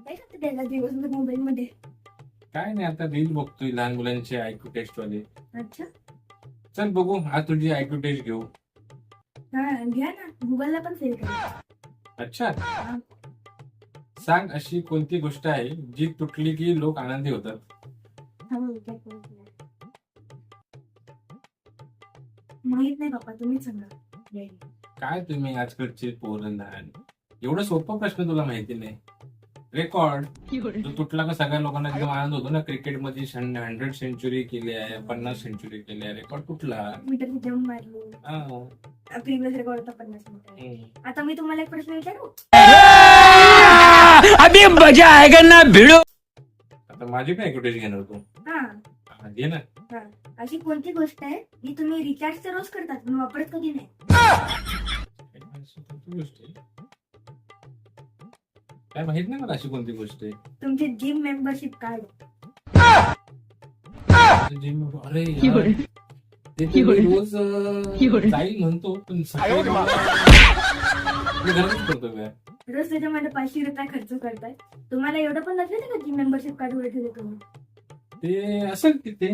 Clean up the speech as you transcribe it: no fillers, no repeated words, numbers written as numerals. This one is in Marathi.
काय करते त्याला दिवसभर मोबाईल मध्ये? काय नाही, आता रील बघतोय लहान मुलांचे IQ टेस्ट वाले. अच्छा, चल बघू, आज तुझी IQ टेस्ट घेऊ. हा घ्या ना, गुगलला पण सेल करा. अच्छा, सांग अशी कोणती गोष्ट आहे जी तुटली की लोक आनंदी होतात? माहित नाही बाबा, तुम्ही सांगा. काय तुम्ही आजकालचे पोरं लहान, एवढा सोपा प्रश्न तुला माहिती नाही? रेकॉर्ड तो तुटला का सगळ्या लोकांना एकदम आनंद होतो ना. क्रिकेटमध्ये 100 सेंचुरी केली आहे, 50 सेंचुरी केली आहे, रेकॉर्ड तुटला. मीटर जम मारलो, हा. प्रिव्हियस रेकॉर्ड होता 50 मीटर. आता मी तुम्हाला एक प्रश्न विचारू. अभी मजा आएगा ना भिड़ो. आता माझी काय IQ टेस्ट घेणार तू? हा, हा, घे ना. अशी कोणती गोष्ट आहे जी तुम्ही रिचार्ज तर रोज करतात पण वापरत कधी नाही? अशी कोणती गोष्ट आहे? काय माहित नाही मला अशी कोणती गोष्ट आहे. तुमचे जिम मेंबरशिप कार्ड. अरे यार, ते तर मी रोज जाईल म्हणतो, पण सकाळी मी घरातच करतो काय. रोज त्याच्यामध्ये 500 रुपये खर्च करताय. तुम्हाला एवढं पण लक्षात आहे का जिम मेंबरशिप कार्ड वर ठेवले तुम्ही? ते असेल की ते